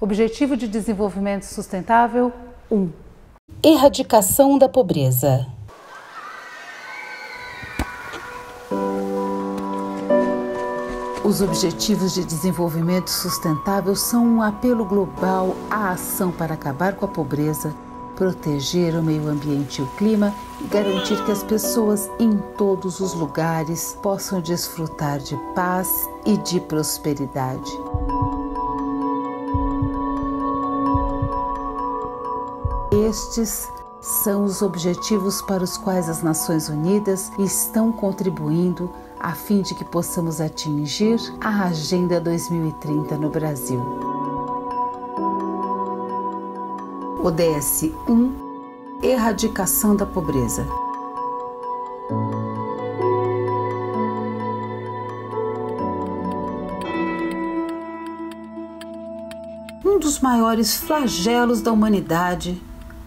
Objetivo de Desenvolvimento Sustentável 1. Erradicação da pobreza. Os Objetivos de Desenvolvimento Sustentável são um apelo global à ação para acabar com a pobreza, proteger o meio ambiente e o clima e garantir que as pessoas em todos os lugares possam desfrutar de paz e de prosperidade. Estes são os objetivos para os quais as Nações Unidas estão contribuindo a fim de que possamos atingir a Agenda 2030 no Brasil. ODS 1. Erradicação da pobreza. Um dos maiores flagelos da humanidade,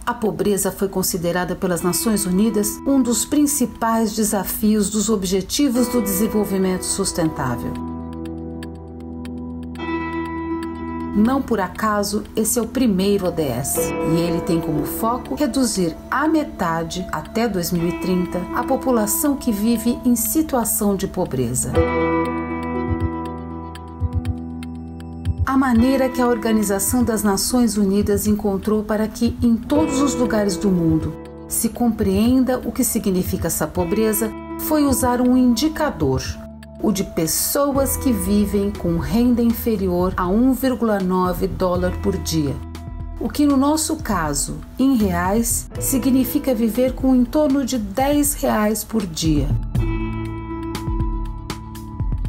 a pobreza foi considerada pelas Nações Unidas um dos principais desafios dos Objetivos do Desenvolvimento Sustentável. Não por acaso, esse é o primeiro ODS e ele tem como foco reduzir à metade, até 2030, a população que vive em situação de pobreza. A maneira que a Organização das Nações Unidas encontrou para que, em todos os lugares do mundo, se compreenda o que significa essa pobreza foi usar um indicador, o de pessoas que vivem com renda inferior a $1,9 por dia, o que no nosso caso, em reais, significa viver com em torno de R$10 por dia.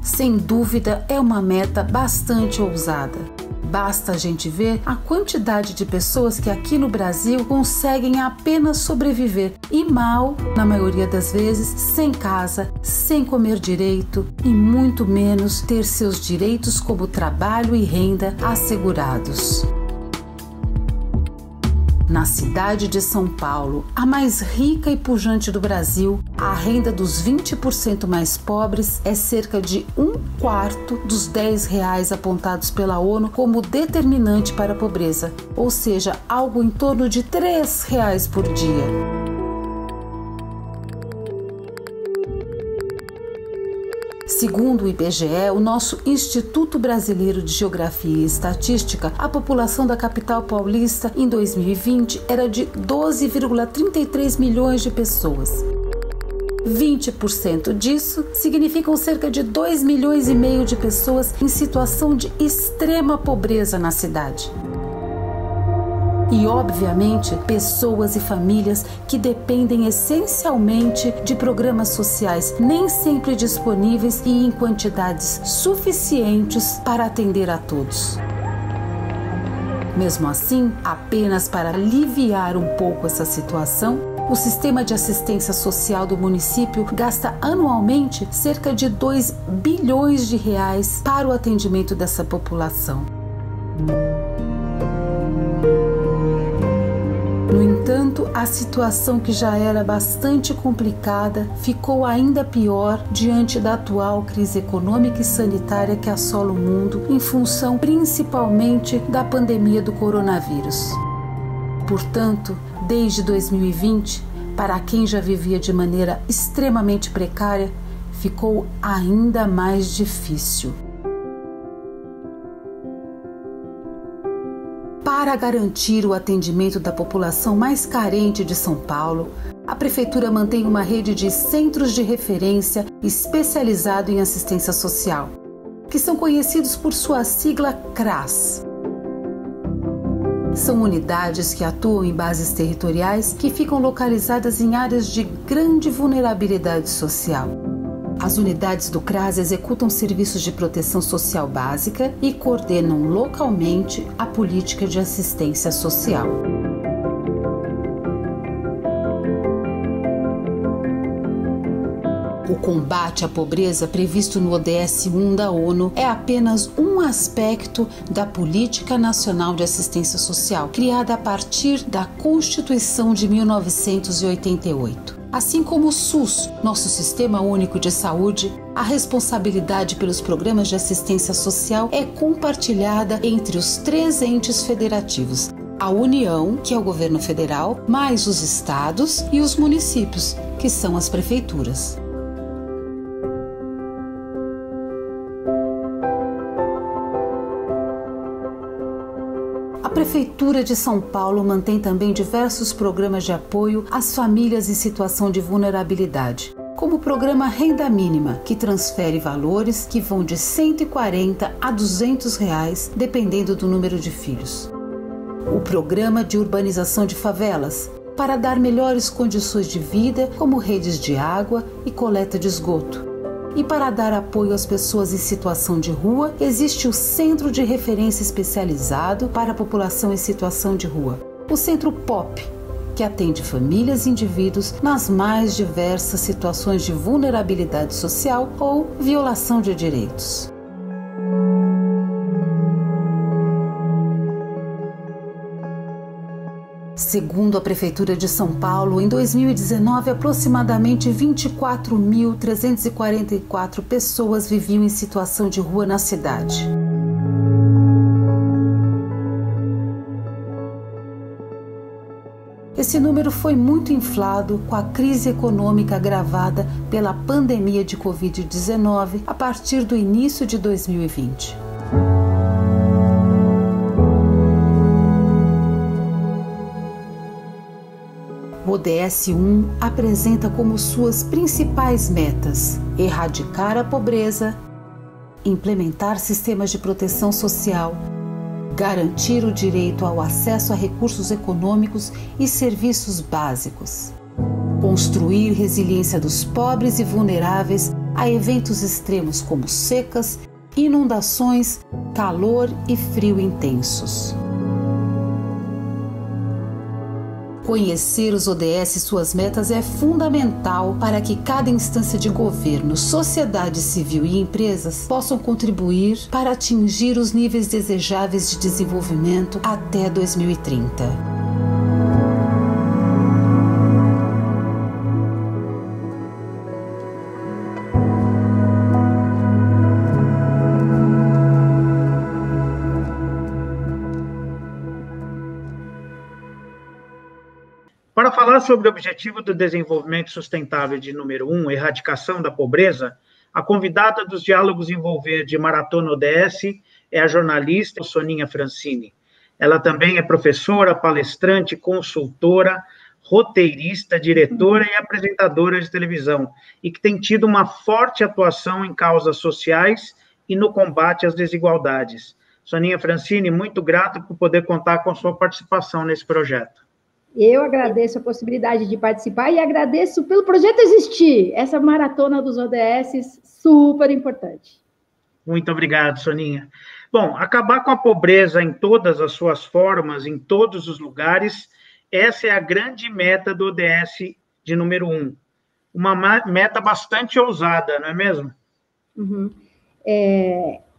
Sem dúvida, é uma meta bastante ousada. Basta a gente ver a quantidade de pessoas que aqui no Brasil conseguem apenas sobreviver e mal, na maioria das vezes, sem casa, sem comer direito e muito menos ter seus direitos como trabalho e renda assegurados. Na cidade de São Paulo, a mais rica e pujante do Brasil, a renda dos 20% mais pobres é cerca de 1/4 dos R$10 apontados pela ONU como determinante para a pobreza, ou seja, algo em torno de R$3 por dia. Segundo o IBGE, o nosso Instituto Brasileiro de Geografia e Estatística, a população da capital paulista em 2020 era de 12,33 milhões de pessoas. 20% disso significam cerca de 2,5 milhões de pessoas em situação de extrema pobreza na cidade. E, obviamente, pessoas e famílias que dependem essencialmente de programas sociais nem sempre disponíveis e em quantidades suficientes para atender a todos. Mesmo assim, apenas para aliviar um pouco essa situação, o sistema de assistência social do município gasta anualmente cerca de R$2 bilhões para o atendimento dessa população. No entanto, a situação que já era bastante complicada ficou ainda pior diante da atual crise econômica e sanitária que assola o mundo, em função principalmente da pandemia do coronavírus. Portanto, desde 2020, para quem já vivia de maneira extremamente precária, ficou ainda mais difícil. Para garantir o atendimento da população mais carente de São Paulo, a Prefeitura mantém uma rede de centros de referência especializado em assistência social, que são conhecidos por sua sigla CRAS. São unidades que atuam em bases territoriais que ficam localizadas em áreas de grande vulnerabilidade social. As unidades do CRAS executam serviços de proteção social básica e coordenam localmente a política de assistência social. O combate à pobreza previsto no ODS 1 da ONU é apenas um aspecto da Política Nacional de Assistência Social, criada a partir da Constituição de 1988. Assim como o SUS, nosso Sistema Único de Saúde, a responsabilidade pelos programas de assistência social é compartilhada entre os 3 entes federativos: a União, que é o governo federal, mais os estados e os municípios, que são as prefeituras. A Prefeitura de São Paulo mantém também diversos programas de apoio às famílias em situação de vulnerabilidade, como o programa Renda Mínima, que transfere valores que vão de R$ 140 a R$ 200, dependendo do número de filhos. O programa de urbanização de favelas, para dar melhores condições de vida, como redes de água e coleta de esgoto. E para dar apoio às pessoas em situação de rua, existe o Centro de Referência Especializado para a População em Situação de Rua, o Centro POP, que atende famílias e indivíduos nas mais diversas situações de vulnerabilidade social ou violação de direitos. Segundo a Prefeitura de São Paulo, em 2019, aproximadamente 24.344 pessoas viviam em situação de rua na cidade. Esse número foi muito inflado com a crise econômica agravada pela pandemia de Covid-19 a partir do início de 2020. O ODS 1 apresenta como suas principais metas: erradicar a pobreza, implementar sistemas de proteção social, garantir o direito ao acesso a recursos econômicos e serviços básicos, construir resiliência dos pobres e vulneráveis a eventos extremos como secas, inundações, calor e frio intensos. Conhecer os ODS e suas metas é fundamental para que cada instância de governo, sociedade civil e empresas possam contribuir para atingir os níveis desejáveis de desenvolvimento até 2030. Para falar sobre o Objetivo do Desenvolvimento Sustentável de número 1, erradicação da pobreza, a convidada dos Diálogos em Verde Maratona ODS é a jornalista Soninha Francini. Ela também é professora, palestrante, consultora, roteirista, diretora e apresentadora de televisão, e que tem tido uma forte atuação em causas sociais e no combate às desigualdades. Soninha Francini, muito grato por poder contar com sua participação nesse projeto. Eu agradeço a possibilidade de participar e agradeço pelo projeto existir, essa maratona dos ODS, super importante. Muito obrigado, Soninha. Bom, acabar com a pobreza em todas as suas formas, em todos os lugares, essa é a grande meta do ODS de número 1. Uma meta bastante ousada, não é mesmo? Uhum.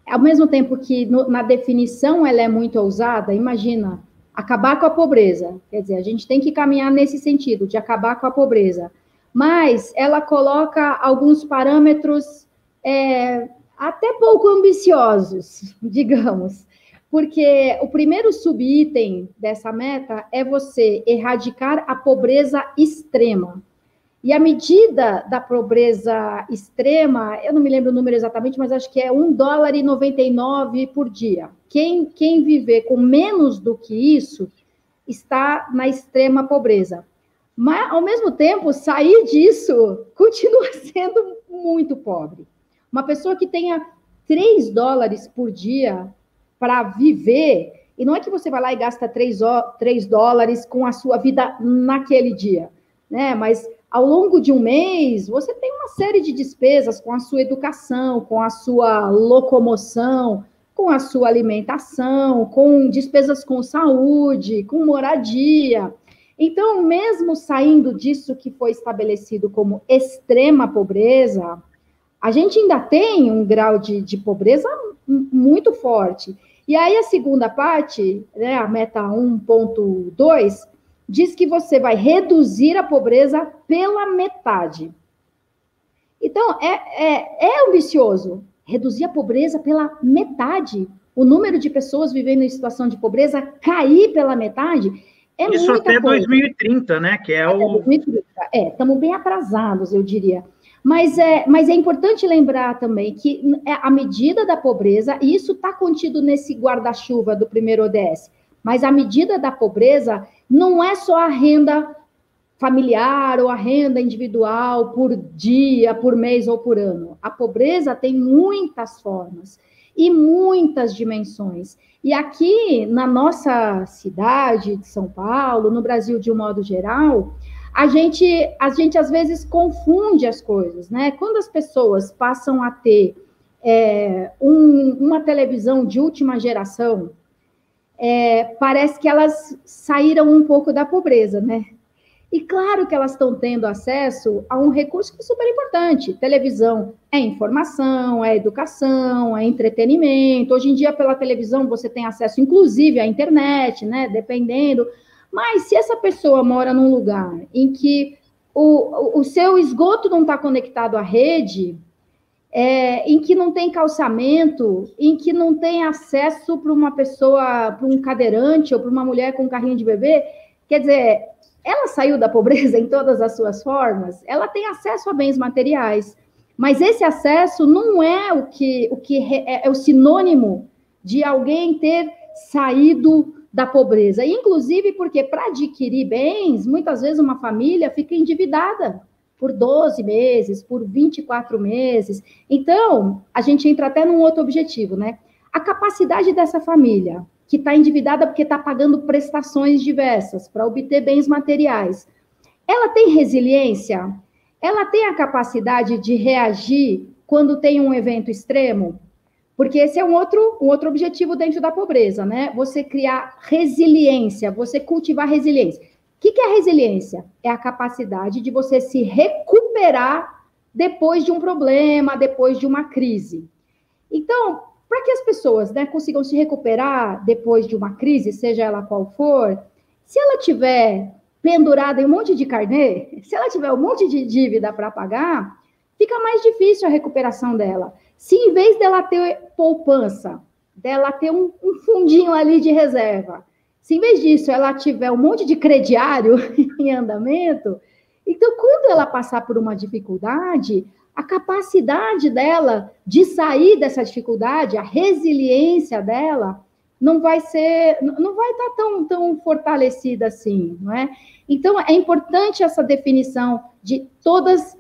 Ao mesmo tempo que na definição ela é muito ousada, imagina, acabar com a pobreza, quer dizer, a gente tem que caminhar nesse sentido, de acabar com a pobreza, mas ela coloca alguns parâmetros até pouco ambiciosos, digamos, porque o primeiro subitem dessa meta é você erradicar a pobreza extrema. E a medida da pobreza extrema, eu não me lembro o número exatamente, mas acho que é $1,99 por dia. Quem viver com menos do que isso está na extrema pobreza. Mas, ao mesmo tempo, sair disso continua sendo muito pobre. Uma pessoa que tenha $3 por dia para viver, e não é que você vai lá e gasta $3 com a sua vida naquele dia, né? Mas ao longo de um mês, você tem uma série de despesas com a sua educação, com a sua locomoção, com a sua alimentação, com despesas com saúde, com moradia. Então, mesmo saindo disso que foi estabelecido como extrema pobreza, a gente ainda tem um grau de pobreza muito forte. E aí, a segunda parte, né, a meta 1.2, diz que você vai reduzir a pobreza pela metade. Então, é ambicioso. Reduzir a pobreza pela metade. O número de pessoas vivendo em situação de pobreza cair pela metade é isso muita até coisa. 2030, né? Que é o... 2030. Estamos bem atrasados, eu diria. Mas é importante lembrar também que a medida da pobreza, e isso está contido nesse guarda-chuva do primeiro ODS, mas a medida da pobreza não é só a renda familiar ou a renda individual por dia, por mês ou por ano. A pobreza tem muitas formas e muitas dimensões. E aqui, na nossa cidade de São Paulo, no Brasil de um modo geral, a gente às vezes confunde as coisas, né? Quando as pessoas passam a ter uma televisão de última geração, parece que elas saíram um pouco da pobreza, né? E claro que elas estão tendo acesso a um recurso que é super importante. Televisão é informação, é educação, é entretenimento. Hoje em dia, pela televisão, você tem acesso, inclusive, à internet, né? Dependendo. Mas se essa pessoa mora num lugar em que o seu esgoto não está conectado à rede, em que não tem calçamento, em que não tem acesso para uma pessoa, para um cadeirante ou para uma mulher com um carrinho de bebê, quer dizer, ela saiu da pobreza em todas as suas formas, ela tem acesso a bens materiais, mas esse acesso não é o que é o sinônimo de alguém ter saído da pobreza, inclusive porque para adquirir bens, muitas vezes uma família fica endividada por 12 meses, por 24 meses. Então, a gente entra até num outro objetivo, né? A capacidade dessa família, que está endividada porque está pagando prestações diversas para obter bens materiais, ela tem resiliência? Ela tem a capacidade de reagir quando tem um evento extremo? Porque esse é um outro objetivo dentro da pobreza, né? Você criar resiliência, você cultivar resiliência. O que é resiliência? É a capacidade de você se recuperar depois de um problema, depois de uma crise. Então, para que as pessoas, né, consigam se recuperar depois de uma crise, seja ela qual for, se ela tiver pendurada em um monte de carnê, se ela tiver um monte de dívida para pagar, fica mais difícil a recuperação dela. Se em vez dela ter poupança, dela ter um fundinho ali de reserva, se em vez disso ela tiver um monte de crediário em andamento, então quando ela passar por uma dificuldade, a capacidade dela de sair dessa dificuldade, a resiliência dela, não vai estar tão fortalecida assim, não é? Então, é importante essa definição de todas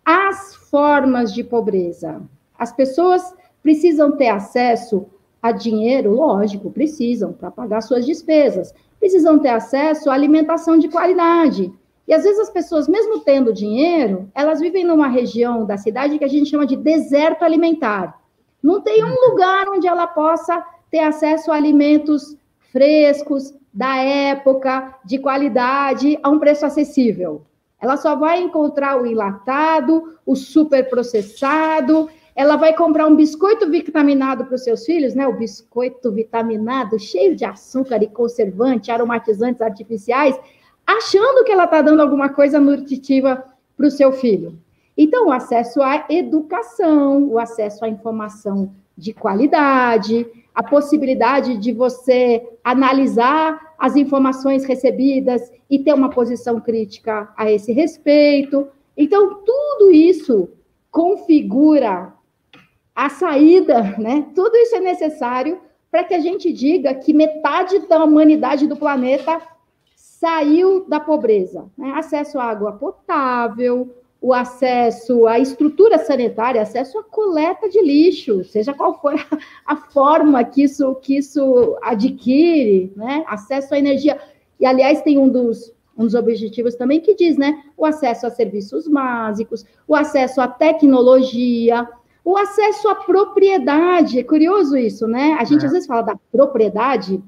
as formas de pobreza. As pessoas precisam ter acesso a dinheiro, lógico, precisam, para pagar suas despesas. Precisam ter acesso à alimentação de qualidade. E, às vezes, as pessoas, mesmo tendo dinheiro, elas vivem numa região da cidade que a gente chama de deserto alimentar. Não tem um lugar onde ela possa ter acesso a alimentos frescos, da época, de qualidade, a um preço acessível. Ela só vai encontrar o enlatado, o superprocessado. Ela vai comprar um biscoito vitaminado para os seus filhos, né? O biscoito vitaminado, cheio de açúcar e conservante, aromatizantes artificiais, achando que ela está dando alguma coisa nutritiva para o seu filho. Então, o acesso à educação, o acesso à informação de qualidade, a possibilidade de você analisar as informações recebidas e ter uma posição crítica a esse respeito. Então, tudo isso configura a saída, né? Tudo isso é necessário para que a gente diga que metade da humanidade do planeta saiu da pobreza, né? Acesso à água potável, o acesso à estrutura sanitária, acesso à coleta de lixo, seja qual for a forma que isso adquire, né? Acesso à energia. E, aliás, tem um dos objetivos também que diz, né? O acesso a serviços básicos, o acesso à tecnologia, o acesso à propriedade. É curioso isso, né? A gente às vezes fala da propriedade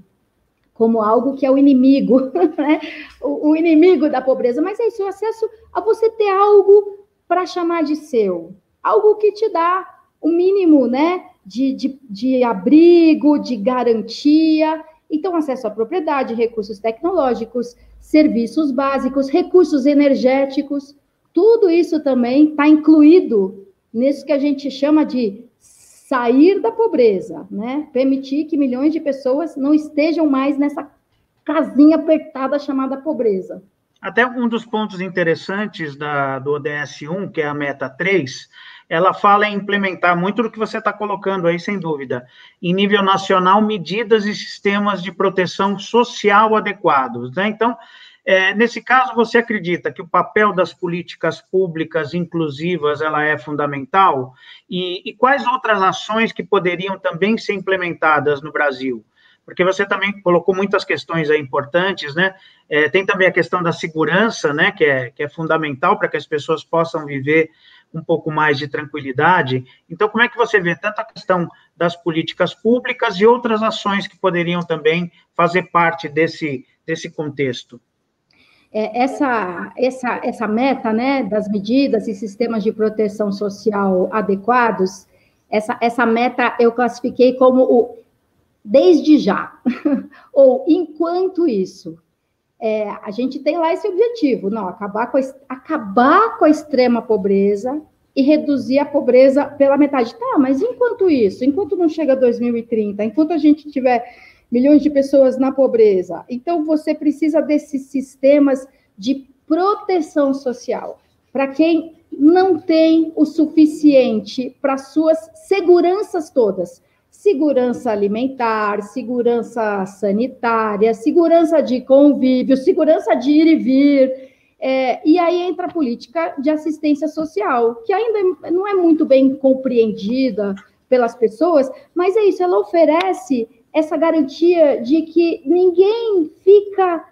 como algo que é o inimigo, né? O inimigo da pobreza, mas é isso, o acesso a você ter algo para chamar de seu, algo que te dá o mínimo, né, de abrigo, de garantia, Então, acesso à propriedade, recursos tecnológicos, serviços básicos, recursos energéticos, tudo isso também está incluído nisso que a gente chama de sair da pobreza, né? Permitir que milhões de pessoas não estejam mais nessa casinha apertada chamada pobreza. Até um dos pontos interessantes do ODS 1, que é a meta 3, ela fala em implementar muito do que você está colocando aí, sem dúvida, em nível nacional, medidas e sistemas de proteção social adequados, né? Então, nesse caso, você acredita que o papel das políticas públicas inclusivas ela é fundamental? E quais outras ações que poderiam também ser implementadas no Brasil? Porque você também colocou muitas questões aí importantes, né? Tem também a questão da segurança, né? Que é fundamental para que as pessoas possam viver um pouco mais de tranquilidade. Então, como é que você vê tanto a questão das políticas públicas e outras ações que poderiam também fazer parte desse contexto? Essa meta, né, das medidas e sistemas de proteção social adequados, essa meta eu classifiquei como o desde já, ou enquanto isso. A gente tem lá esse objetivo, não, acabar com a extrema pobreza e reduzir a pobreza pela metade. Tá, mas enquanto isso? Enquanto não chega 2030, enquanto a gente tiver milhões de pessoas na pobreza, então você precisa desses sistemas de proteção social para quem não tem o suficiente para suas seguranças todas. Segurança alimentar, segurança sanitária, segurança de convívio, segurança de ir e vir. E aí entra a política de assistência social, que ainda não é muito bem compreendida pelas pessoas, mas é isso, ela oferece essa garantia de que ninguém fica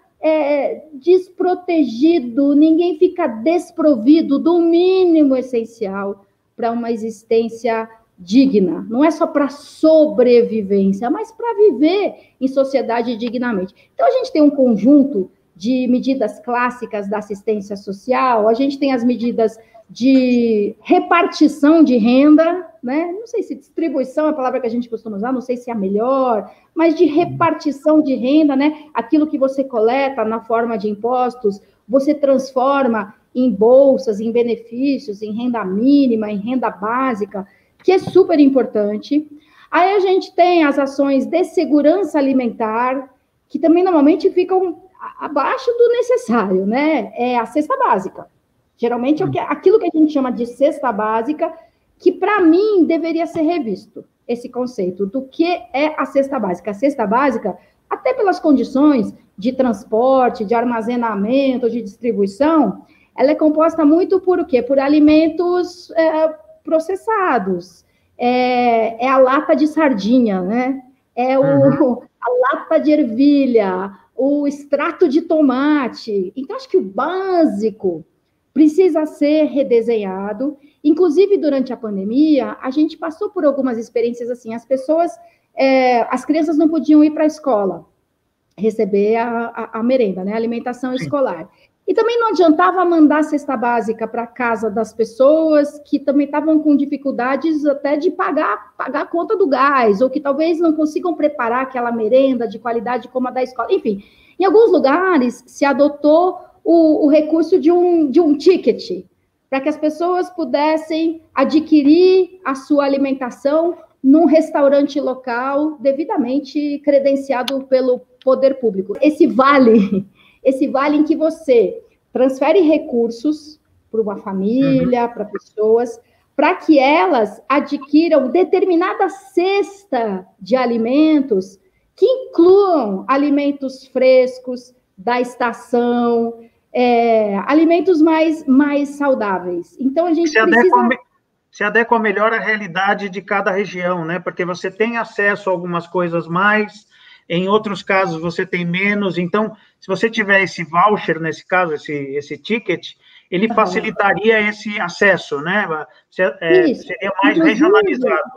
desprotegido, ninguém fica desprovido do mínimo essencial para uma existência digna. Não é só para sobrevivência, mas para viver em sociedade dignamente. Então, a gente tem um conjunto de medidas clássicas da assistência social, a gente tem as medidas de repartição de renda, né? Não sei se distribuição é a palavra que a gente costuma usar, não sei se é a melhor, mas de repartição de renda, né? Aquilo que você coleta na forma de impostos, você transforma em bolsas, em benefícios, em renda mínima, em renda básica, que é super importante. Aí a gente tem as ações de segurança alimentar, que também normalmente ficam abaixo do necessário, né? É a cesta básica. Geralmente é aquilo que a gente chama de cesta básica, que para mim deveria ser revisto, esse conceito do que é a cesta básica. A cesta básica, até pelas condições de transporte, de armazenamento, de distribuição, ela é composta muito por o quê? Por alimentos processados, é a lata de sardinha, né? A lata de ervilha, o extrato de tomate. Então, acho que o básico precisa ser redesenhado. Inclusive, durante a pandemia, a gente passou por algumas experiências assim, as crianças não podiam ir para a escola, receber a merenda, né? A alimentação escolar. E também não adiantava mandar cesta básica para a casa das pessoas que também estavam com dificuldades até de pagar a conta do gás, ou que talvez não consigam preparar aquela merenda de qualidade como a da escola. Enfim, em alguns lugares se adotou o recurso de um ticket, para que as pessoas pudessem adquirir a sua alimentação num restaurante local devidamente credenciado pelo poder público. Esse vale em que você transfere recursos para uma família, para pessoas, para que elas adquiram determinada cesta de alimentos que incluam alimentos frescos da estação, alimentos mais saudáveis. Então, a gente se adequa melhor à realidade de cada região, né? Porque você tem acesso a algumas coisas mais, em outros casos você tem menos. Então, se você tiver esse voucher, nesse caso, esse ticket, ele facilitaria esse acesso, né? Seria mais regionalizado.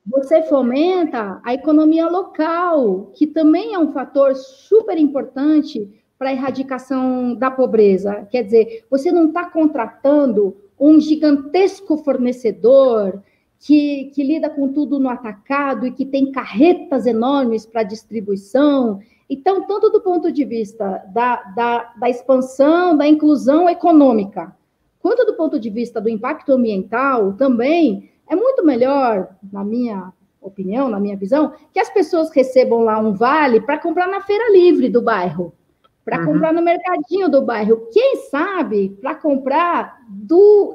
Você fomenta a economia local, que também é um fator super importante para a erradicação da pobreza. Quer dizer, você não está contratando um gigantesco fornecedor que lida com tudo no atacado e que tem carretas enormes para distribuição. Então, tanto do ponto de vista da expansão, da inclusão econômica, quanto do ponto de vista do impacto ambiental, também é muito melhor, na minha opinião, na minha visão, que as pessoas recebam lá um vale para comprar na feira livre do bairro, para comprar no mercadinho do bairro, quem sabe para comprar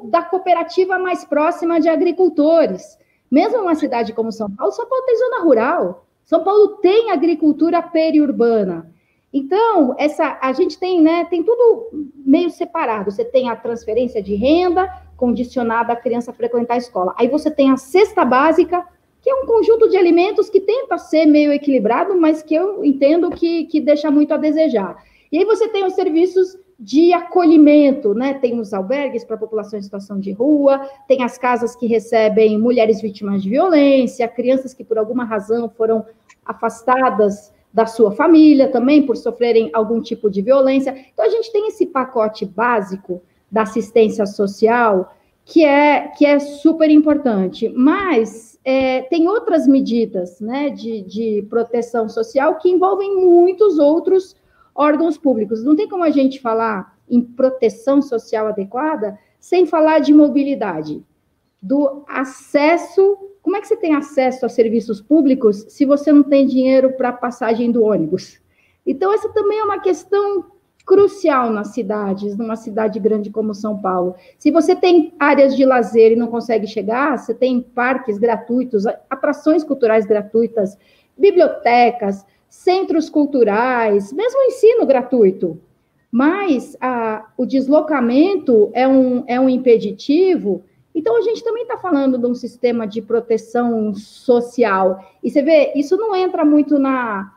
da cooperativa mais próxima de agricultores. Mesmo uma cidade como São Paulo tem zona rural, São Paulo tem agricultura periurbana. Então, a gente tem, né, tem tudo meio separado. Você tem a transferência de renda condicionada à criança frequentar a escola. Aí você tem a cesta básica, que é um conjunto de alimentos que tenta ser meio equilibrado, mas que eu entendo que deixa muito a desejar. E aí você tem os serviços de acolhimento, né? Tem os albergues para a população em situação de rua, tem as casas que recebem mulheres vítimas de violência, crianças que por alguma razão foram afastadas da sua família também por sofrerem algum tipo de violência. Então, a gente tem esse pacote básico da assistência social que é super importante, mas tem outras medidas, né, de proteção social que envolvem muitos outros órgãos públicos. Não tem como a gente falar em proteção social adequada sem falar de mobilidade, do acesso. Como é que você tem acesso a serviços públicos se você não tem dinheiro para a passagem do ônibus? Então, essa também é uma questão crucial nas cidades, numa cidade grande como São Paulo. Se você tem áreas de lazer e não consegue chegar, você tem parques gratuitos, atrações culturais gratuitas, bibliotecas, centros culturais, mesmo ensino gratuito. Mas o deslocamento é um impeditivo. Então, a gente também está falando de um sistema de proteção social. E você vê, isso não entra muito na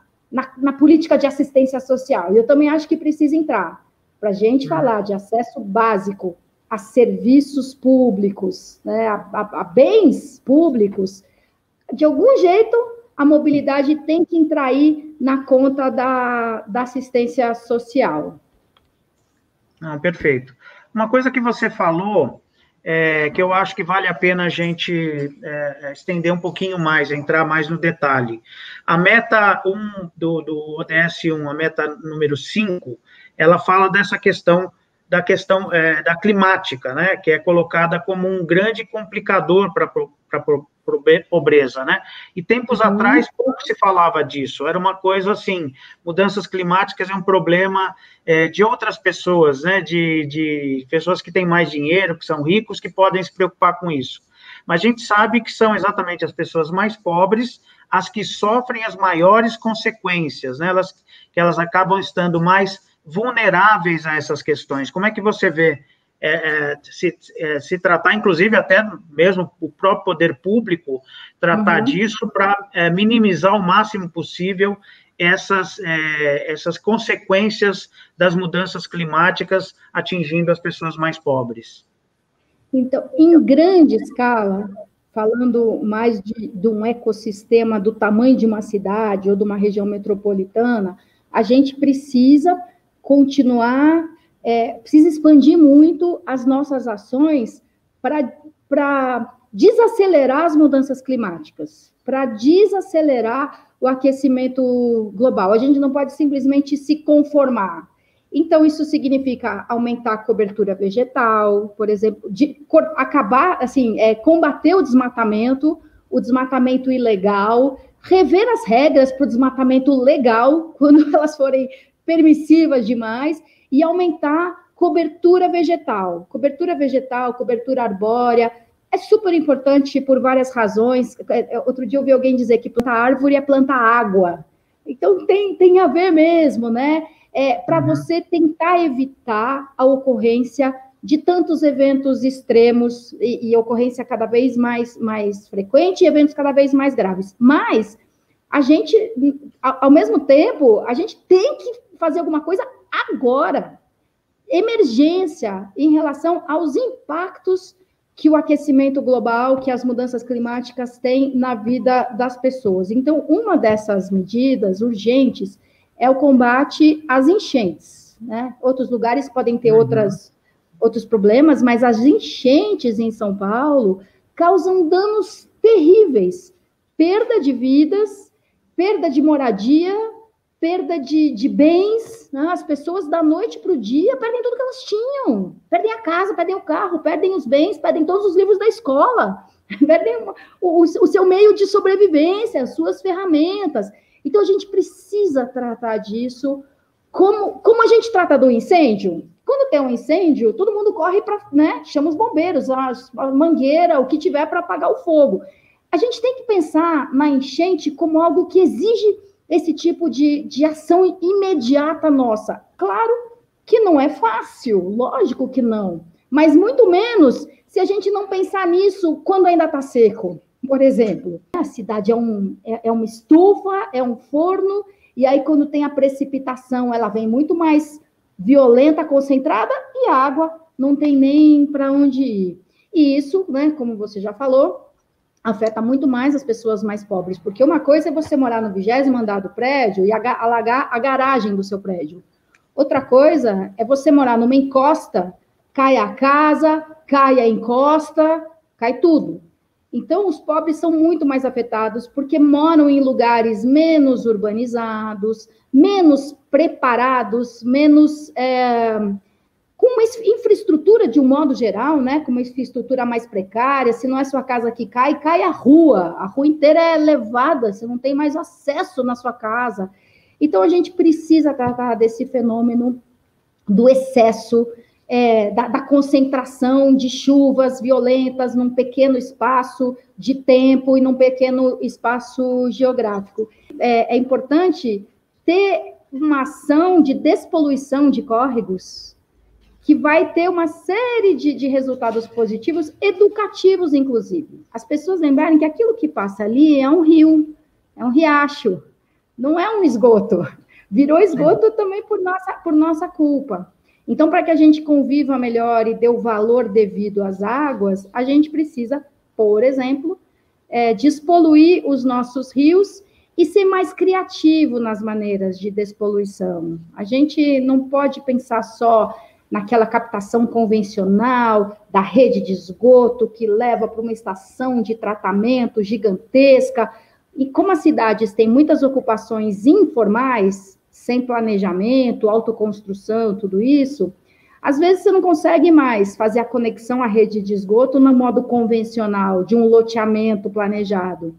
política de assistência social. E eu também acho que precisa entrar. Para a gente falar de acesso básico a serviços públicos, né, a bens públicos, de algum jeito, a mobilidade tem que entrar aí na conta da assistência social. Perfeito. Uma coisa que você falou, que eu acho que vale a pena a gente estender um pouquinho mais, entrar mais no detalhe. A meta 1 do ODS 1, a meta número 5, ela fala dessa questão da climática, né, que é colocada como um grande complicador para pobreza, né? E tempos atrás pouco se falava disso, era uma coisa assim, mudanças climáticas é um problema de outras pessoas, né? De pessoas que têm mais dinheiro, que são ricos, que podem se preocupar com isso. Mas a gente sabe que são exatamente as pessoas mais pobres as que sofrem as maiores consequências, né? Elas acabam estando mais vulneráveis a essas questões. Como é que você vê se tratar, inclusive, até mesmo o próprio poder público, tratar disso para minimizar o máximo possível essas consequências das mudanças climáticas atingindo as pessoas mais pobres? Então, em grande escala, falando mais de um ecossistema do tamanho de uma cidade ou de uma região metropolitana, a gente precisa continuar, precisa expandir muito as nossas ações para desacelerar as mudanças climáticas, para desacelerar o aquecimento global. A gente não pode simplesmente se conformar. Então, isso significa aumentar a cobertura vegetal, por exemplo, acabar, assim, combater o desmatamento ilegal, rever as regras para o desmatamento legal, quando elas forem permissivas demais, e aumentar cobertura vegetal, cobertura arbórea. É super importante por várias razões. Outro dia eu vi alguém dizer que plantar árvore é plantar água. Então, tem a ver mesmo, né? Para você tentar evitar a ocorrência de tantos eventos extremos e ocorrência cada vez mais frequente e eventos cada vez mais graves. Mas a gente, ao mesmo tempo, a gente tem que fazer alguma coisa agora. Emergência em relação aos impactos que o aquecimento global, que as mudanças climáticas têm na vida das pessoas. Então, uma dessas medidas urgentes é o combate às enchentes, né? Outros lugares podem ter outros problemas, mas as enchentes em São Paulo causam danos terríveis, perda de vidas, perda de moradia, perda de bens, né? As pessoas da noite para o dia perdem tudo que elas tinham, perdem a casa, perdem o carro, perdem os bens, perdem todos os livros da escola, perdem o seu meio de sobrevivência, as suas ferramentas. Então, a gente precisa tratar disso como a gente trata do incêndio. Quando tem um incêndio, todo mundo corre para, né, chama os bombeiros, a mangueira, o que tiver para apagar o fogo. A gente tem que pensar na enchente como algo que exige esse tipo de ação imediata nossa. Claro que não é fácil, lógico que não, mas muito menos se a gente não pensar nisso quando ainda está seco. Por exemplo, a cidade é uma estufa, é um forno, e aí quando tem a precipitação, ela vem muito mais violenta, concentrada, e a água não tem nem para onde ir. E isso, né, como você já falou, afeta muito mais as pessoas mais pobres, porque uma coisa é você morar no 20º andar do prédio e alagar a garagem do seu prédio. Outra coisa é você morar numa encosta, cai a casa, cai a encosta, cai tudo. Então, os pobres são muito mais afetados porque moram em lugares menos urbanizados, menos preparados, menos com uma infraestrutura de um modo geral, né? Com uma infraestrutura mais precária. Se não é sua casa que cai, cai a rua inteira é levada, você não tem mais acesso na sua casa. Então, a gente precisa tratar desse fenômeno do excesso, da concentração de chuvas violentas num pequeno espaço de tempo e num pequeno espaço geográfico. É importante ter uma ação de despoluição de córregos que vai ter uma série de resultados positivos, educativos, inclusive. As pessoas lembrarem que aquilo que passa ali é um rio, é um riacho, não é um esgoto. Virou esgoto também por nossa culpa. Então, para que a gente conviva melhor e dê o valor devido às águas, a gente precisa, por exemplo, despoluir os nossos rios e ser mais criativo nas maneiras de despoluição. A gente não pode pensar só naquela captação convencional da rede de esgoto que leva para uma estação de tratamento gigantesca. E como as cidades têm muitas ocupações informais, sem planejamento, autoconstrução, tudo isso, às vezes você não consegue mais fazer a conexão à rede de esgoto no modo convencional, de um loteamento planejado.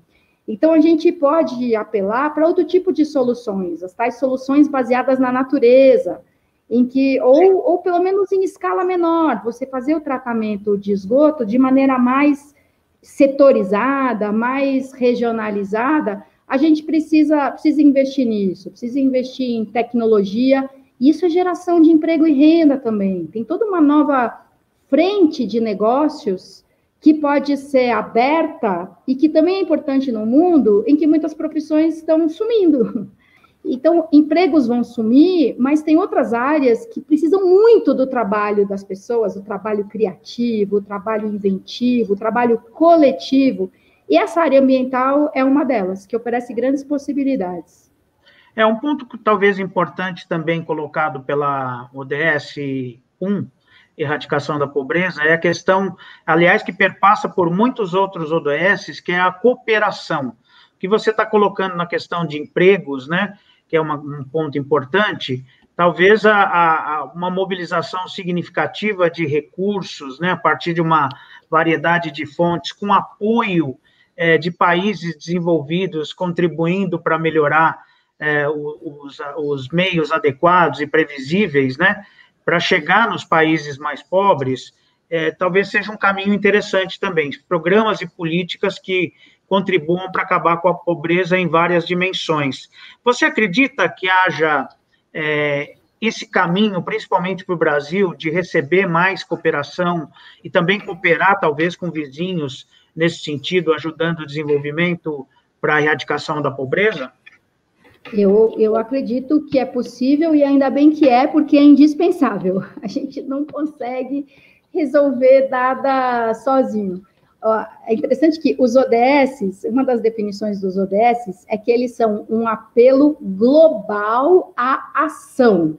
Então, a gente pode apelar para outro tipo de soluções, as tais soluções baseadas na natureza, em que, ou pelo menos em escala menor, você fazer o tratamento de esgoto de maneira mais setorizada, mais regionalizada. A gente precisa investir nisso, precisa investir em tecnologia, e isso é geração de emprego e renda também. Tem toda uma nova frente de negócios que pode ser aberta e que também é importante no mundo em que muitas profissões estão sumindo. Então, empregos vão sumir, mas tem outras áreas que precisam muito do trabalho das pessoas, o trabalho criativo, o trabalho inventivo, o trabalho coletivo. E essa área ambiental é uma delas, que oferece grandes possibilidades. É um ponto que talvez importante também colocado pela ODS 1, Erradicação da Pobreza, é a questão, aliás, que perpassa por muitos outros ODSs, que é a cooperação, que você está colocando na questão de empregos, né, que é um ponto importante, talvez uma mobilização significativa de recursos, né, a partir de uma variedade de fontes, com apoio de países desenvolvidos, contribuindo para melhorar os meios adequados e previsíveis, né, para chegar nos países mais pobres, talvez seja um caminho interessante também. Programas e políticas que contribuam para acabar com a pobreza em várias dimensões. Você acredita que haja esse caminho, principalmente para o Brasil, de receber mais cooperação e também cooperar, talvez, com vizinhos, nesse sentido, ajudando o desenvolvimento para a erradicação da pobreza? Eu acredito que é possível e ainda bem que porque é indispensável. A gente não consegue resolver nada sozinho. É interessante que os ODSs, uma das definições dos ODSs é que eles são um apelo global à ação.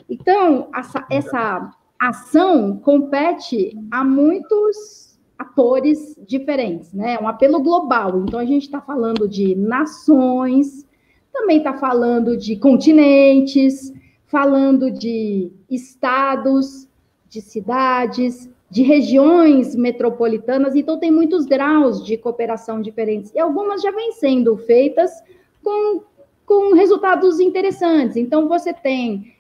Então, essa ação compete a muitos atores diferentes, né? Um apelo global. Então, a gente está falando de nações, também está falando de continentes, falando de estados, de cidades, de regiões metropolitanas. Então, tem muitos graus de cooperação diferentes. E algumas já vêm sendo feitas com resultados interessantes. Então, você tem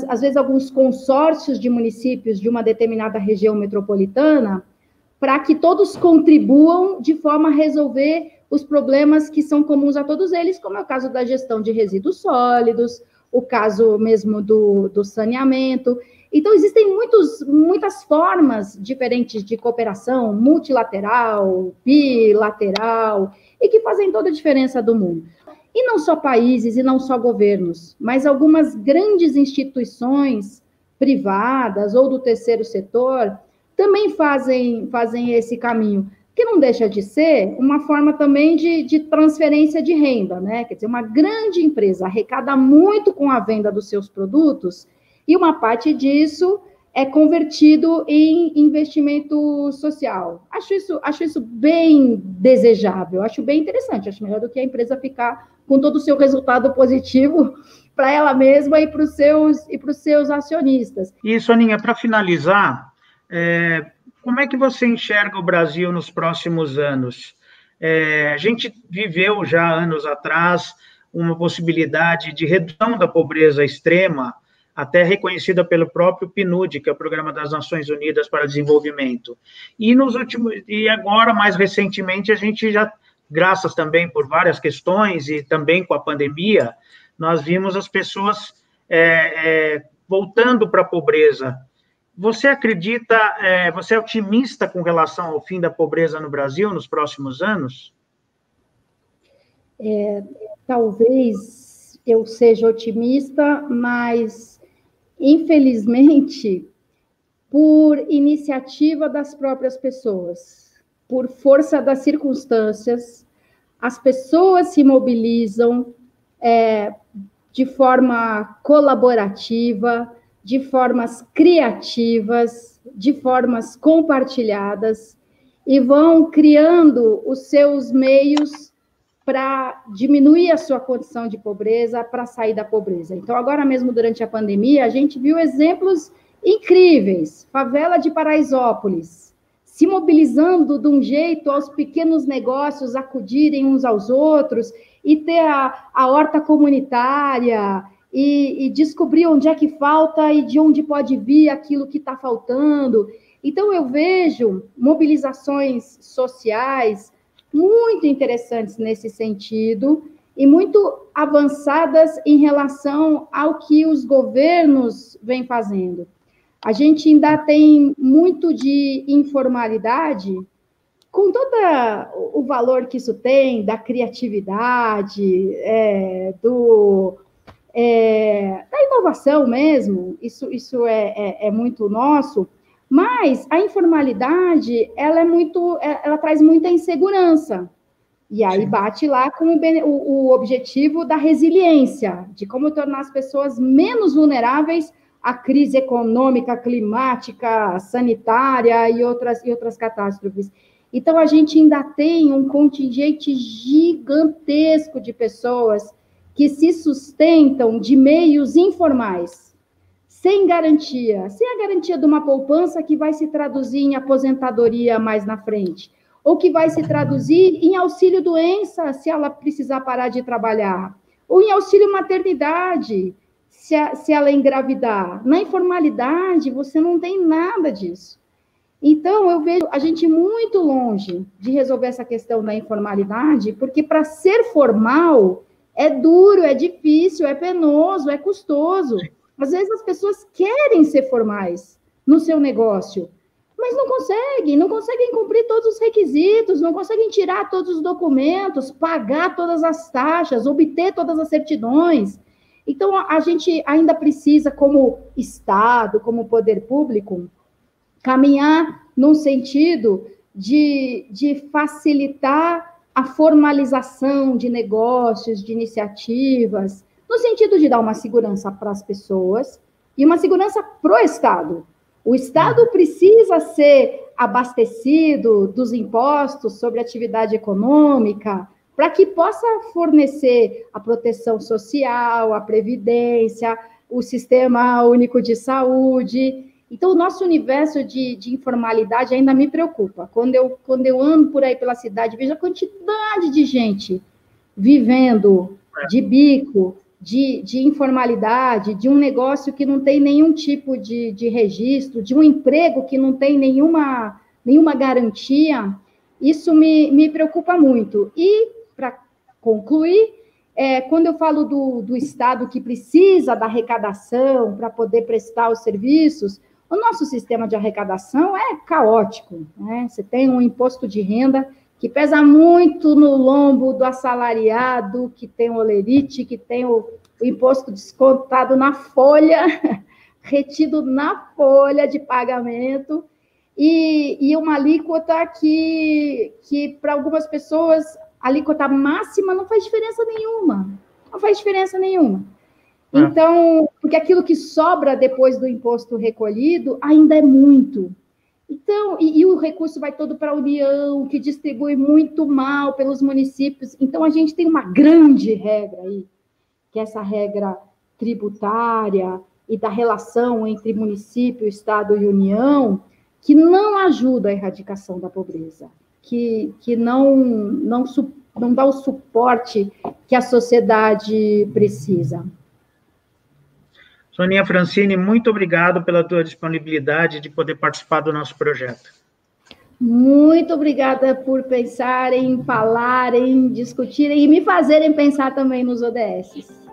às vezes, alguns consórcios de municípios de uma determinada região metropolitana, para que todos contribuam de forma a resolver os problemas que são comuns a todos eles, como é o caso da gestão de resíduos sólidos, o caso mesmo do saneamento. Então, existem muitas formas diferentes de cooperação, multilateral, bilateral, e que fazem toda a diferença do mundo. E não só países e não só governos, mas algumas grandes instituições privadas ou do terceiro setor também fazem esse caminho, que não deixa de ser uma forma também de transferência de renda, né? Quer dizer, uma grande empresa arrecada muito com a venda dos seus produtos e uma parte disso é convertido em investimento social. Acho isso bem desejável, acho bem interessante, acho melhor do que a empresa ficar com todo o seu resultado positivo para ela mesma e para os seus acionistas. E, Soninha, para finalizar, como é que você enxerga o Brasil nos próximos anos? A gente viveu já anos atrás uma possibilidade de redução da pobreza extrema, até reconhecida pelo próprio PNUD, que é o Programa das Nações Unidas para o Desenvolvimento. E agora, mais recentemente, a gente já, graças também por várias questões e também com a pandemia, nós vimos as pessoas voltando para a pobreza. Você acredita, você é otimista com relação ao fim da pobreza no Brasil nos próximos anos? Talvez eu seja otimista, mas, infelizmente, por iniciativa das próprias pessoas, por força das circunstâncias, as pessoas se mobilizam de forma colaborativa, de formas criativas, de formas compartilhadas, e vão criando os seus meios para diminuir a sua condição de pobreza, para sair da pobreza. Então, agora mesmo, durante a pandemia, a gente viu exemplos incríveis. Favela de Paraisópolis, se mobilizando de um jeito aos pequenos negócios acudirem uns aos outros e ter a horta comunitária e descobrir onde é que falta e de onde pode vir aquilo que está faltando. Então, eu vejo mobilizações sociais muito interessantes nesse sentido e muito avançadas em relação ao que os governos vêm fazendo. A gente ainda tem muito de informalidade, com todo o valor que isso tem, da criatividade, da inovação mesmo, isso é muito nosso, mas a informalidade, ela traz muita insegurança, e aí bate lá com o objetivo da resiliência, de como tornar as pessoas menos vulneráveis à crise econômica, climática, sanitária e outras catástrofes. Então, a gente ainda tem um contingente gigantesco de pessoas que se sustentam de meios informais, sem a garantia de uma poupança que vai se traduzir em aposentadoria mais na frente, ou que vai se traduzir em auxílio-doença, se ela precisar parar de trabalhar, ou em auxílio-maternidade, se ela engravidar. Na informalidade, você não tem nada disso. Então, eu vejo a gente muito longe de resolver essa questão da informalidade, porque para ser formal é duro, é difícil, é penoso, é custoso. Às vezes as pessoas querem ser formais no seu negócio, mas não conseguem cumprir todos os requisitos, não conseguem tirar todos os documentos, pagar todas as taxas, obter todas as certidões. Então, a gente ainda precisa, como Estado, como poder público, caminhar num sentido de facilitar a formalização de negócios, de iniciativas, no sentido de dar uma segurança para as pessoas e uma segurança para o Estado. O Estado precisa ser abastecido dos impostos sobre atividade econômica, para que possa fornecer a proteção social, a previdência, o Sistema Único de Saúde. Então, o nosso universo de informalidade ainda me preocupa. Quando eu ando por aí pela cidade, vejo a quantidade de gente vivendo de bico, de informalidade, de um negócio que não tem nenhum tipo de registro, de um emprego que não tem nenhuma garantia. Isso me preocupa muito. E, para concluir, quando eu falo do Estado que precisa da arrecadação para poder prestar os serviços, o nosso sistema de arrecadação é caótico, né? Você tem um imposto de renda que pesa muito no lombo do assalariado, que tem o olerite, que tem o imposto descontado na folha, retido na folha de pagamento, e uma alíquota que para algumas pessoas, a alíquota máxima não faz diferença nenhuma. Não faz diferença nenhuma. Então, porque aquilo que sobra depois do imposto recolhido ainda é muito. Então, e o recurso vai todo para a União, que distribui muito mal pelos municípios. Então, a gente tem uma grande regra aí, que é essa regra tributária e da relação entre município, Estado e União, que não ajuda a erradicação da pobreza, que não dá o suporte que a sociedade precisa. Soninha Francini, muito obrigado pela tua disponibilidade de poder participar do nosso projeto. Muito obrigada por pensarem, falarem, discutirem e me fazerem pensar também nos ODS.